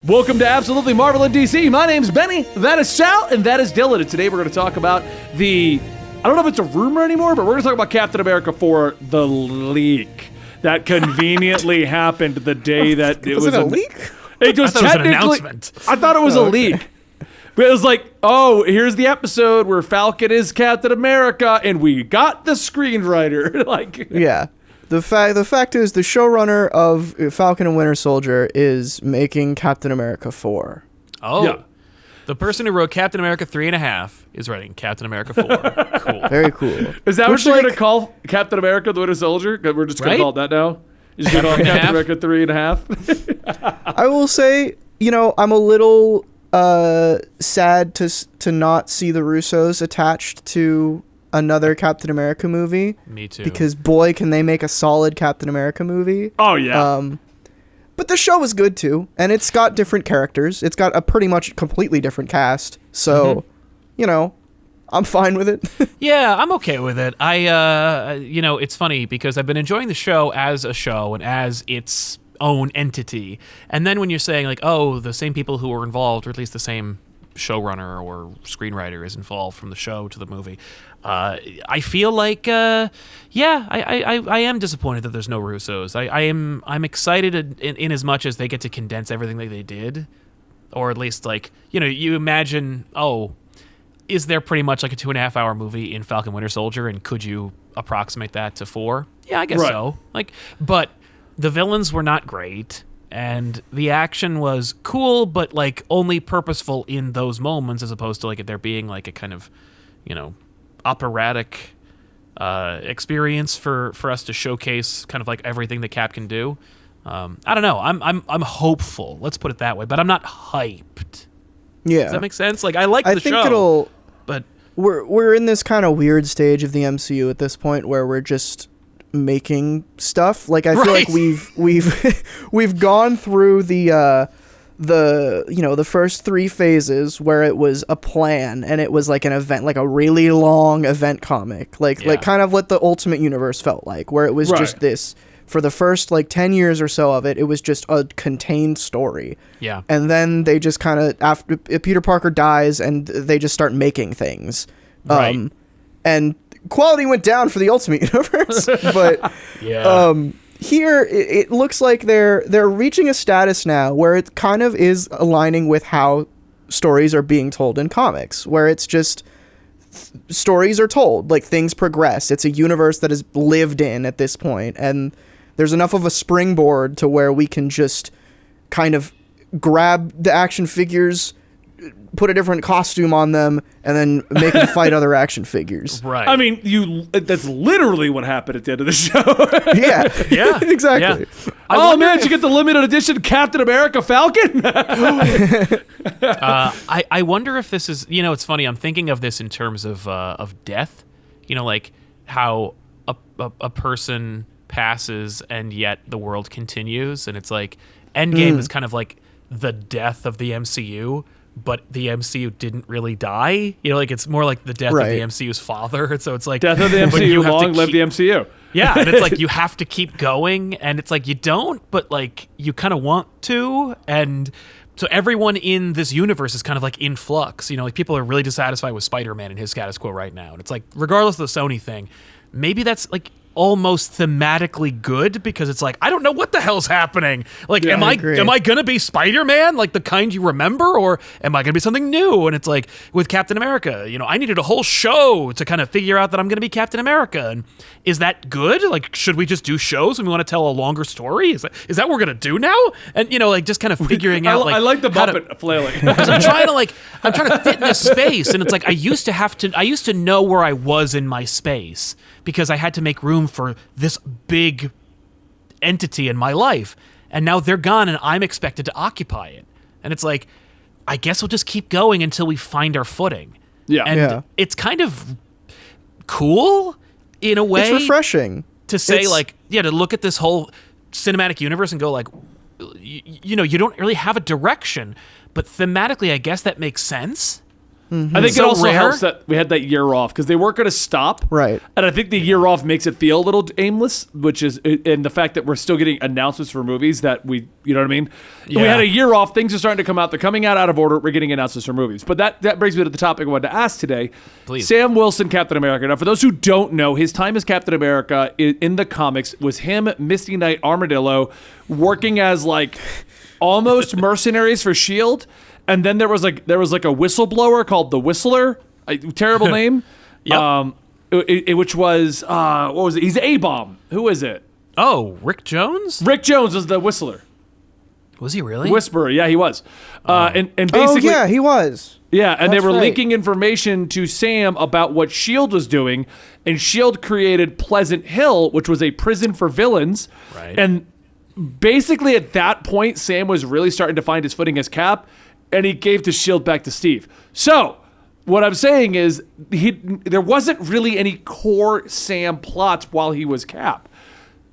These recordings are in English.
Welcome to Absolutely Marvel and DC. My name's Benny, that is Sal, and that is Dylan. And today we're going to talk about I don't know if it's a rumor anymore, but we're going to talk about Captain America 4, the leak that conveniently happened the day that it was a leak? It was I thought it was an announcement. I thought it was a leak. But it was like, oh, here's the episode where Falcon is Captain America, and we got the screenwriter. Yeah. The fact is, the showrunner of Falcon and Winter Soldier is making Captain America 4. Oh. Yeah. The person who wrote Captain America 3.5 is writing Captain America 4. Cool. Very cool. Is that what you're going to call Captain America the Winter Soldier? We're just going to call it that now? You're just going to call it Captain America 3.5? I will say, I'm a little sad to not see the Russos attached to another Captain America movie. Me too. Because boy, can they make a solid Captain America movie. Oh, yeah. But the show is good too, and it's got different characters. It's got a pretty much completely different cast. So, I'm fine with it. Yeah, I'm okay with it. It's funny because I've been enjoying the show as a show and as its own entity. And then when you're saying like, oh, the same people who were involved, or at least the same showrunner or screenwriter is involved from the show to the movie, I feel like, I am disappointed that there's no Russos. I'm excited in as much as they get to condense everything that they did, or at least you imagine, is there pretty much like a 2.5 hour movie in Falcon Winter Soldier, and could you approximate that to 4? Yeah, I guess so. But the villains were not great, and the action was cool, but only purposeful in those moments, as opposed to there being a kind of, operatic experience for us to showcase kind of everything that Cap can do. I don't know. I'm hopeful. Let's put it that way. But I'm not hyped. Yeah. Does that make sense? I like the show. I think it'll. But we're in this kind of weird stage of the MCU at this point where we're just making stuff. I feel like we've gone through the first 3 phases where it was a plan and it was an event, a really long event comic, kind of what the Ultimate Universe felt like, where it was just this. For the first 10 years or so of it was just a contained story. Yeah. And then they just kind of, after Peter Parker dies, and they just start making things. Right. And quality went down for the Ultimate Universe. But here it looks like they're reaching a status now where it kind of is aligning with how stories are being told in comics, where it's just stories are told, things progress. It's a universe that is lived in at this point, and there's enough of a springboard to where we can just kind of grab the action figures, put a different costume on them, and then make them fight other action figures. Right. I mean, that's literally what happened at the end of the show. Yeah, exactly. Yeah. Did you get the limited edition Captain America Falcon? I wonder if this is, it's funny, I'm thinking of this in terms of death, how a person passes and yet the world continues, and it's Endgame is kind of the death of the MCU, but the MCU didn't really die. It's more like the death of the MCU's father. So it's death of the MCU, long live the MCU. Yeah, and it's you have to keep going, and it's you don't, but you kind of want to, and so everyone in this universe is kind of in flux. People are really dissatisfied with Spider-Man and his status quo right now, and it's regardless of the Sony thing, maybe that's almost thematically good, because it's I don't know what the hell's happening. Am I gonna be Spider-Man, the kind you remember, or am I gonna be something new? And it's with Captain America, I needed a whole show to kind of figure out that I'm gonna be Captain America. And is that good? Should we just do shows when we want to tell a longer story? Is that what we're gonna do now? And just kind of figuring out I like the Muppet flailing. Because I'm trying to fit in this space, and it's I used to know where I was in my space, because I had to make room for this big entity in my life, and now they're gone and I'm expected to occupy it, and it's I guess we'll just keep going until we find our footing. It's kind of cool in a way. It's refreshing to say to look at this whole cinematic universe and go you don't really have a direction, but thematically I guess that makes sense. I think it also helps that we had that year off because they weren't going to stop. Right. And I think the year off makes it feel a little aimless, which is, and the fact that we're still getting announcements for movies that you know what I mean? Yeah. We had a year off. Things are starting to come out. They're coming out of order. We're getting announcements for movies. But that brings me to the topic I wanted to ask today. Please. Sam Wilson, Captain America. Now, for those who don't know, his time as Captain America in the comics was him, Misty Knight, Armadillo, working as like almost mercenaries for S.H.I.E.L.D., and then there was like a whistleblower called the Whistler, terrible name. Yep. Which was what was it? He's A-Bomb. Who is it? Oh, Rick Jones? Rick Jones was the Whistler. Was he really? Whisperer, yeah, he was. And basically, yeah, he was. Yeah, and That's they were right. leaking information to Sam about what S.H.I.E.L.D. was doing, and S.H.I.E.L.D. created Pleasant Hill, which was a prison for villains. Right. And basically at that point, Sam was really starting to find his footing as Cap, and he gave the S.H.I.E.L.D. back to Steve. So what I'm saying is there wasn't really any core Sam plots while he was Cap.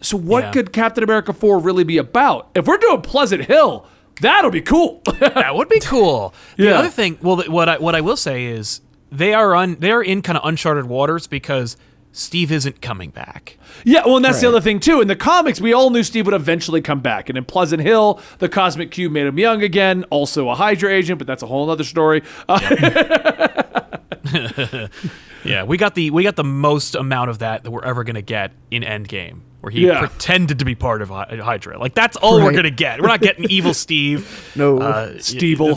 So what could Captain America 4 really be about? If we're doing Pleasant Hill, that'll be cool. That would be cool. The Yeah. other thing, well, what I will say is they are in kind of uncharted waters because Steve isn't coming back. Yeah, well, and that's the Right. other thing, too. In the comics, we all knew Steve would eventually come back. And in Pleasant Hill, the Cosmic Cube made him young again. Also a Hydra agent, but that's a whole other story. Yeah, we got the most amount of that we're ever going to get in Endgame, where he pretended to be part of Hydra. Like, that's all we're Right. going to get. We're not getting evil Steve. No. Steve-ul.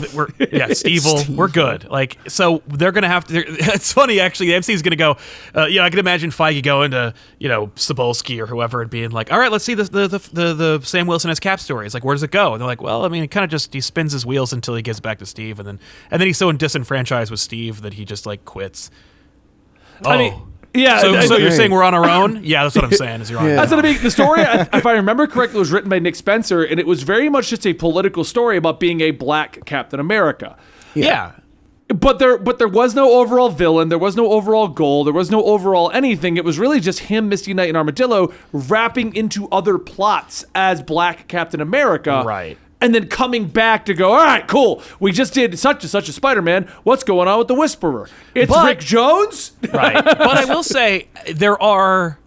Steve-ul. We're good. Like, so they're going to have to... It's funny, actually. The MCU's going to go... I can imagine Feige going to, Cebulski or whoever and being like, all right, let's see the Sam Wilson as Cap story. It's like, where does it go? And they're like, well, I mean, he spins his wheels until he gets back to Steve, and then he's so disenfranchised with Steve that he just, like, quits. I mean, yeah. So you're Great. saying we're on our own? Yeah, that's what I'm saying. Is you're on your That's own. what I mean. The story, if I remember correctly, was written by Nick Spencer, and it was very much just a political story about being a black Captain America. Yeah. But there was no overall villain. There was no overall goal. There was no overall anything. It was really just him, Misty Knight, and Armadillo wrapping into other plots as Black Captain America. Right. And then coming back to go, all right, cool. We just did such and such a Spider-Man. What's going on with the Whisperer? It's Rick Jones? Right. But I will say there are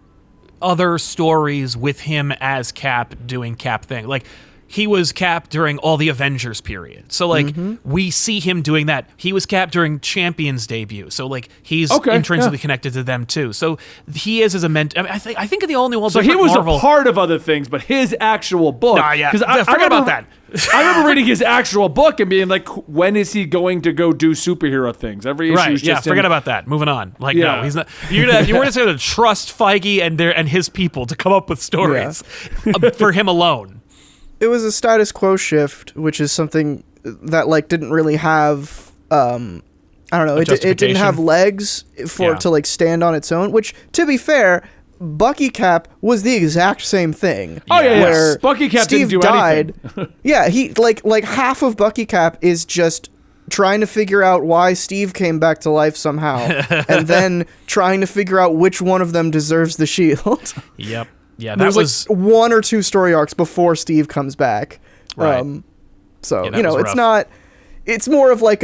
other stories with him as Cap doing Cap thing. Like, he was Cap during all the Avengers period. So, like, we see him doing that. He was Cap during Champions debut. So, like, he's intrinsically connected to them, too. So, he is as a mentor. I mean, I think of the only one. So he was a part of other things, but his actual book. Nah, yeah. I Forget about that. I remember reading his actual book and being like, when is he going to go do superhero things? Every issue is just forget about that. Moving on. Like, Yeah. no, he's not. You weren't going to trust Feige and his people to come up with stories for him alone. It was a status quo shift, which is something that like didn't really have I don't know, it didn't have legs to like stand on its own, which, to be fair, Bucky Cap was the exact same thing. Oh yeah, where Bucky Cap Steve didn't do died. anything. Yeah, he like half of Bucky Cap is just trying to figure out why Steve came back to life somehow, and then trying to figure out which one of them deserves the shield. Yep. Yeah, that There's was like one or two story arcs before Steve comes back. Right. So, Yeah, that was it's rough. not, it's more of like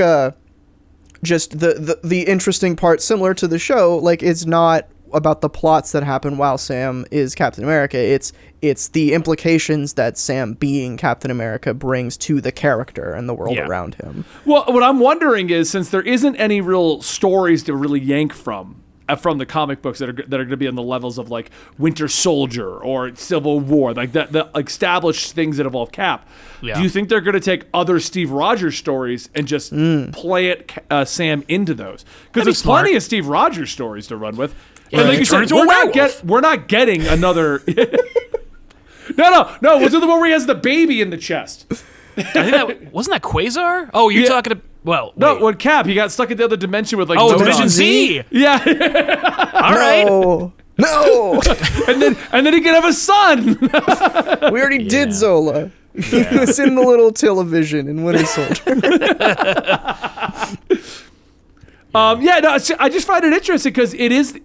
just the interesting part, similar to the show. Like, it's not about the plots that happen while Sam is Captain America. It's the implications that Sam being Captain America brings to the character and the world around him. Well, what I'm wondering is, since there isn't any real stories to really yank from the comic books that are going to be on the levels of like Winter Soldier or Civil War, like the established things that involve Cap. Yeah. Do you think they're going to take other Steve Rogers stories and just play it Sam into those? Because there's plenty of Steve Rogers stories to run with. Yeah, And like you turn said, into a werewolf. we're not getting another. No. Was it the one where he has the baby in the chest? I think that wasn't that Quasar. Oh, you're talking to No, wait. when Cap, he got stuck in the other dimension with like Division Zodon. Z. Yeah. All right. No, and then he can have a son. we already did Zola. He was in the little television in Winter Soldier. I just find it interesting because it is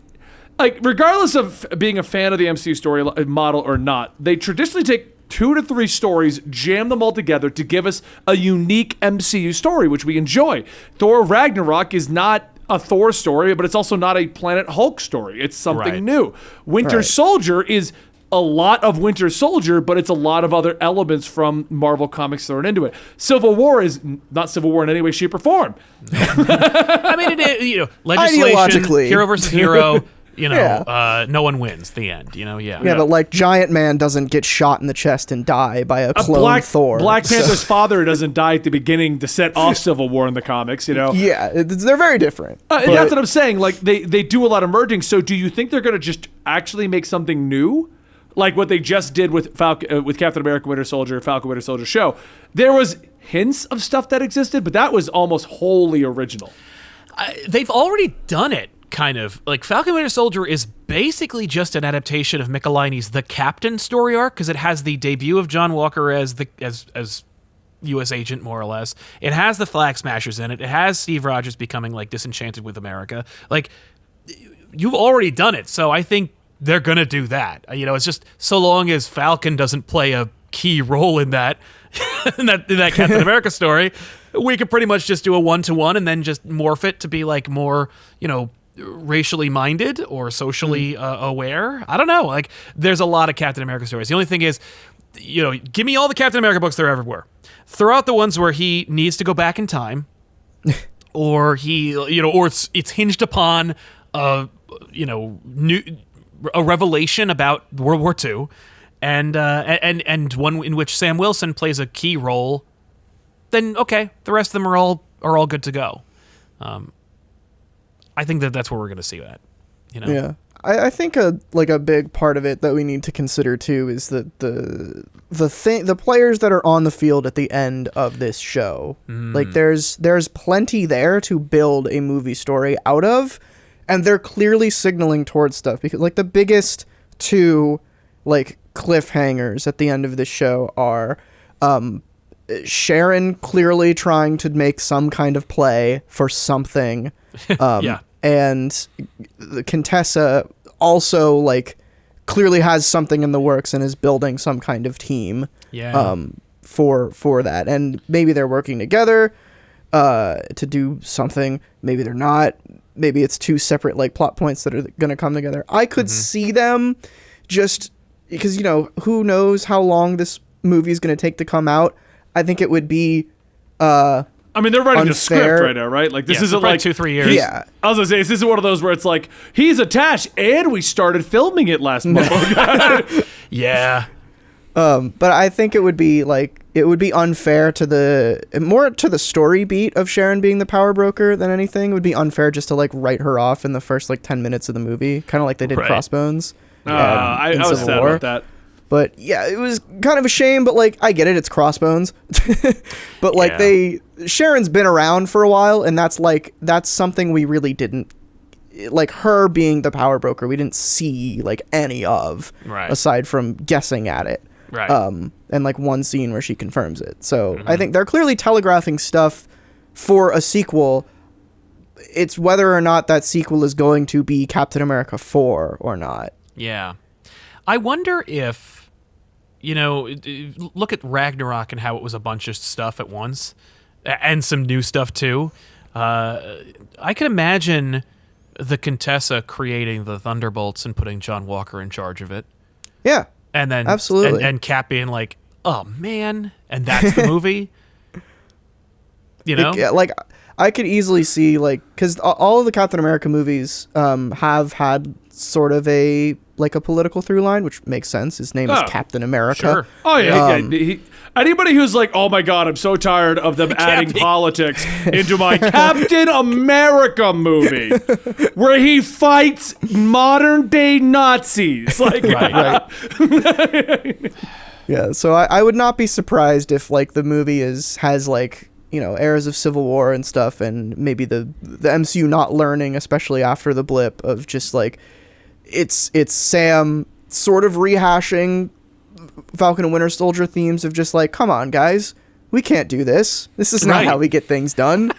like, regardless of being a fan of the MCU story model or not, they traditionally take 2 to 3 stories, jam them all together to give us a unique MCU story, which we enjoy. Thor Ragnarok is not a Thor story, but it's also not a Planet Hulk story. It's something new. Winter Soldier is a lot of Winter Soldier, but it's a lot of other elements from Marvel Comics thrown into it. Civil War is not Civil War in any way, shape, or form. I mean, legislation, hero versus hero. No one wins. The end. Yeah, but like Giant Man doesn't get shot in the chest and die by a clone Thor. Black Panther's father doesn't die at the beginning to set off Civil War in the comics. Yeah, they're very different. And that's what I'm saying. Like they do a lot of merging. So do you think they're going to just actually make something new? Like what they just did with with Captain America Winter Soldier, Falcon Winter Soldier show. There was hints of stuff that existed, but that was almost wholly original. They've already done it, kind of. Like Falcon Winter Soldier is basically just an adaptation of Michelinie's The Captain story arc, because it has the debut of John Walker as U.S. agent, more or less. It has the Flag Smashers in it. It has Steve Rogers becoming like disenchanted with America. Like, you've already done it, so I think they're gonna do that. It's just so long as Falcon doesn't play a key role in that in that Captain America story, we could pretty much just do a 1-to-1 and then just morph it to be like more, racially minded or socially aware. I don't know. Like, there's a lot of Captain America stories. The only thing is, give me all the Captain America books there ever were. Throw out the ones where he needs to go back in time, or he, or it's hinged upon a revelation about World War II, and one in which Sam Wilson plays a key role. Then okay, the rest of them are all good to go. I think that's where we're going to see that. Yeah, I think a big part of it that we need to consider too is that the players that are on the field at the end of this show, like there's plenty there to build a movie story out of. And they're clearly signaling towards stuff, because like the biggest two like cliffhangers at the end of the show are Sharon clearly trying to make some kind of play for something. And the Contessa also like clearly has something in the works and is building some kind of team for that. And maybe they're working together to do something. Maybe they're not. Maybe it's two separate like plot points that are going to come together. I could see them just because, who knows how long this movie is going to take to come out. I think it would be they're writing unfair. the script right now, right? Like this isn't like 2-3 years. Yeah. I was going to say, this isn't one of those where it's like, he's attached and we started filming it last month. Yeah. But I think it would be unfair to the story beat of Sharon being the power broker than anything. It would be unfair just to like write her off in the first like 10 minutes of the movie, kind of like they did Crossbones. I was sad about that. But yeah, it was kind of a shame, but like I get it, it's Crossbones. But like Sharon's been around for a while, and that's something we really didn't, like her being the power broker, we didn't see like any of, aside from guessing at it. Right. And like one scene where she confirms it. So I think they're clearly telegraphing stuff for a sequel. It's whether or not that sequel is going to be Captain America 4 or not. Yeah. I wonder if, look at Ragnarok and how it was a bunch of stuff at once and some new stuff too. I could imagine the Contessa creating the Thunderbolts and putting John Walker in charge of it. Yeah. And then absolutely, and Cap being like, "Oh man," and that's the movie. Like I could easily see because all of the Captain America movies have had sort of a political through line, which makes sense. His name is Captain America. Sure. Oh yeah. Anybody who's like, oh my God, I'm so tired of them adding politics into my Captain America movie where he fights modern day Nazis. Like, right. Yeah, so I would not be surprised if the movie has eras of Civil War and stuff, and maybe the MCU not learning, especially after the blip, of just it's Sam sort of rehashing Falcon and Winter Soldier themes of just come on guys, we can't do this. This is not how we get things done.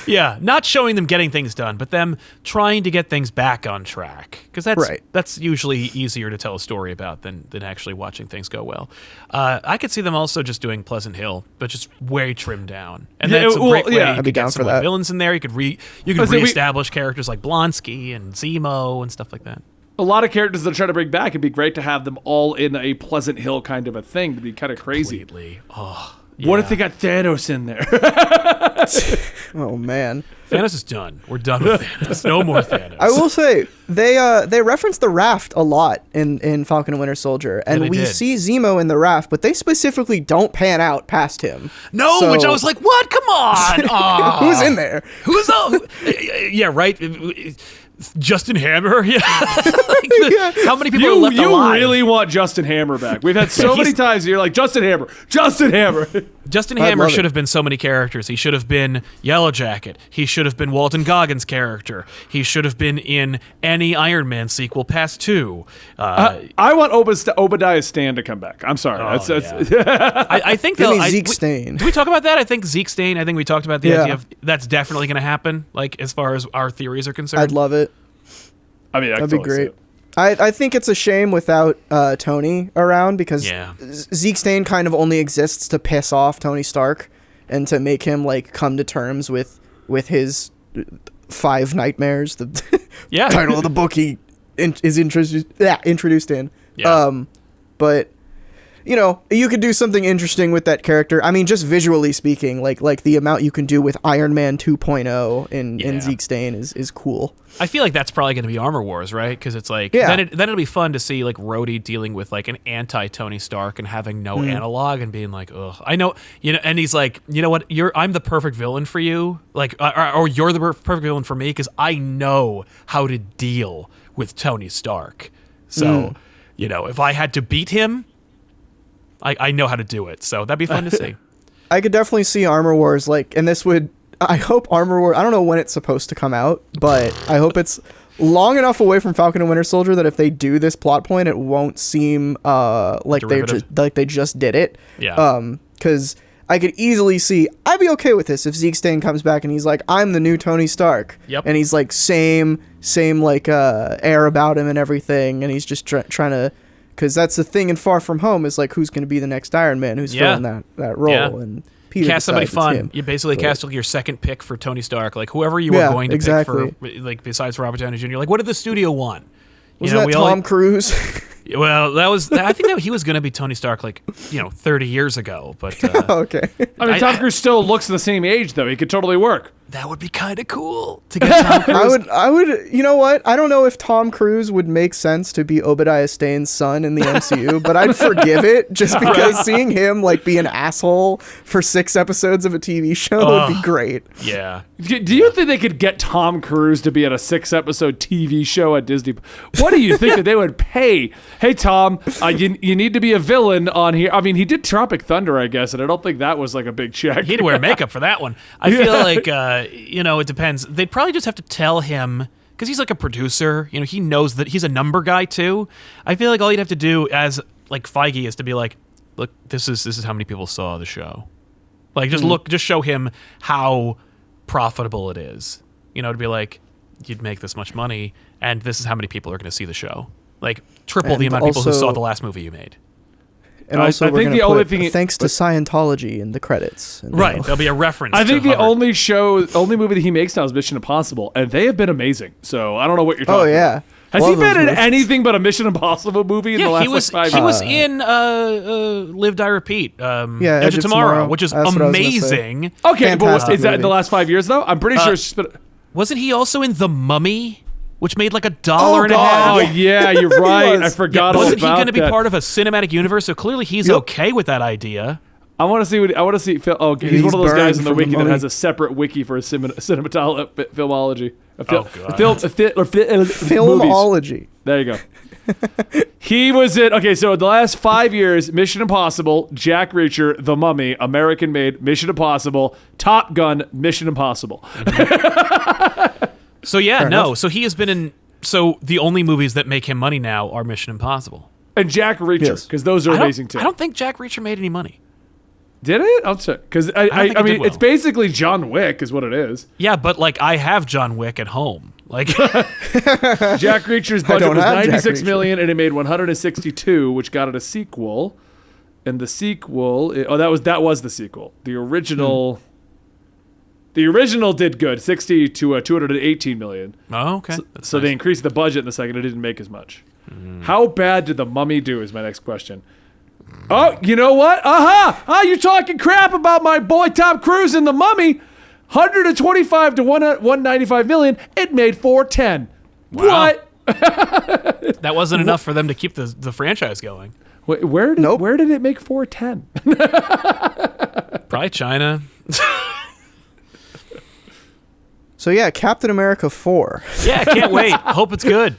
Yeah, not showing them getting things done, but them trying to get things back on track. Because that's usually easier to tell a story about than actually watching things go well. I could see them also just doing Pleasant Hill, but just way trimmed down. And that's a great way. You I'd be could down get some for that. villains in there. You could reestablish characters like Blonsky and Zemo and stuff like that. A lot of characters that try to bring back, it'd be great to have them all in a Pleasant Hill kind of a thing. It'd be kind of crazy. Completely. Oh, What yeah. if they got Thanos in there? Oh man, Thanos is done. We're done with Thanos. No more Thanos. I will say they reference the raft a lot in Falcon and Winter Soldier, and they we did. see Zemo in the raft, but they specifically don't pan out past him. No, So- which I was like, what? Come on. Aw. Who's in there? Who's yeah, right. Justin Hammer. Yeah. How many people are left you alive? really want Justin Hammer back. We've had so many times you're like, Justin Hammer. Justin Hammer love should it. have been so many characters. He should have been Yellow Jacket. He should have been Walton Goggins' character. He should have been in any Iron Man sequel past 2. I want Obadiah Stane to come back. I'm sorry. I think Give they'll. me Zeke Stane. Did we talk about that? I think Zeke Stane. I think we talked about the Yeah. idea of that's definitely going to happen. Like as far as our theories are concerned. I'd love it. I mean, That'd be great. I think it's a shame without Tony around because Yeah. Zeke Stane kind of only exists to piss off Tony Stark and to make him like come to terms with his 5 nightmares. The Yeah. title of the book he is introduced in. Yeah. But you know, you could do something interesting with that character. I mean, just visually speaking, like the amount you can do with Iron Man 2.0 in Zeke Stane is cool. I feel like that's probably going to be Armor Wars, right? Because it's like then it'll be fun to see like Rhodey dealing with like an anti Tony Stark and having no analog and being like, ugh, I know, and he's like, you know what, I'm the perfect villain for you, like, or you're the perfect villain for me because I know how to deal with Tony Stark. So, if I had to beat him, I know how to do it. So that'd be fun to see. I could definitely see Armor Wars I hope Armor Wars, I don't know when it's supposed to come out, but I hope it's long enough away from Falcon and Winter Soldier that if they do this plot point, it won't seem like they just did it. Yeah. Because I could easily see, I'd be okay with this if Zeke Stane comes back and he's like, I'm the new Tony Stark. Yep. And he's like same like air about him and everything, and he's just trying to. Because that's the thing in Far From Home is like who's going to be the next Iron Man, who's filling that role, and Peter cast somebody decides it's fun. him. You basically cast your second pick for Tony Stark, like whoever you were going to pick for, like besides Robert Downey Jr. Like, what did the studio want? Wasn't that Tom Cruise? Well, I think that he was going to be Tony Stark, like 30 years ago. But Okay. I mean, Tom Cruise still looks the same age, though. He could totally work. that would be kind of cool to get Tom Cruise. I would. You know what? I don't know if Tom Cruise would make sense to be Obadiah Stane's son in the MCU, but I'd forgive it just because seeing him like be an asshole for 6 episodes of a TV show would be great. Yeah. Do you think they could get Tom Cruise to be at a 6-episode TV show at Disney? What do you think that they would pay? Hey, Tom, you need to be a villain on here. I mean, he did Tropic Thunder, I guess, and I don't think that was like a big check. He'd wear makeup for that one. I feel like, it depends. They'd probably just have to tell him, because he's like a producer, he knows that he's a number guy too. I feel like all you'd have to do as like Feige is to be like, look, this is how many people saw the show. Like, just show him how profitable it is. To be like, you'd make this much money, and this is how many people are going to see the show. Like, triple the amount of people who saw the last movie you made. And also, I think the only thing thanks to Scientology in the credits. Right, there'll be a reference. I think to the Hubbard. only movie that he makes now is Mission Impossible, and they have been amazing. So I don't know what you're talking Oh yeah. about. Has Love he been those in movies. anything but a Mission Impossible movie in the last he was 5 he years? was in Live Die Repeat. Edge of Tomorrow, which is That's what I was gonna amazing. Okay, but Fantastic is that in the movie. last 5 years though? I'm pretty sure it's just been. Wasn't he also in The Mummy, which made like $1.50? Oh yeah, you're right. I was. forgot all Wasn't he about going to be that. part of a cinematic universe? So clearly he's okay with that idea. I want to see what I want to see. Oh, he's He's one of those guys in burned the from wiki the that Mummy. has a separate wiki for a filmology. God. Filmology. There you go. He was in. Okay, so in the last 5 years, Mission Impossible, Jack Reacher, The Mummy, American Made, Mission Impossible, Top Gun, Mission Impossible. So yeah, Fair no. enough. So he has been in. So the only movies that make him money now are Mission Impossible. And Jack Reacher, Yes. because those are amazing too. I don't think Jack Reacher made any money. Did it? I'll check. Because I think it mean, did well. it's basically John Wick, is what it is. Yeah, but like I have John Wick at home. Like Jack Reacher's budget don't was have Jack 96 Reacher. million, and it made 162, which got it a sequel. And the sequel, that was the sequel. The original, the original did good, 60 to 218 million. oh, okay. That's So nice. they increased the budget in the second. It didn't make as much. How bad did The Mummy do? Is my next question. Oh, you know what? You're talking crap about my boy Tom Cruise in The Mummy. 125 to 195 million. It made 410. Wow. What? That wasn't enough for them to keep the franchise going. Wait, where did it make 410? Probably China. So yeah, Captain America 4. Yeah, can't wait. Hope it's good.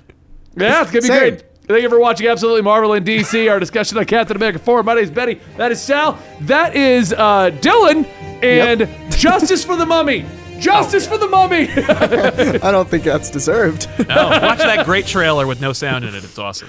Yeah, it's gonna be Same. great. Thank you for watching Absolutely Marvel in DC, our discussion on Captain America 4. My name is Benny. That is Sal. That is Dylan. And Justice for the Mummy. Justice for the Mummy. I don't think that's deserved. No, watch that great trailer with no sound in it. It's awesome.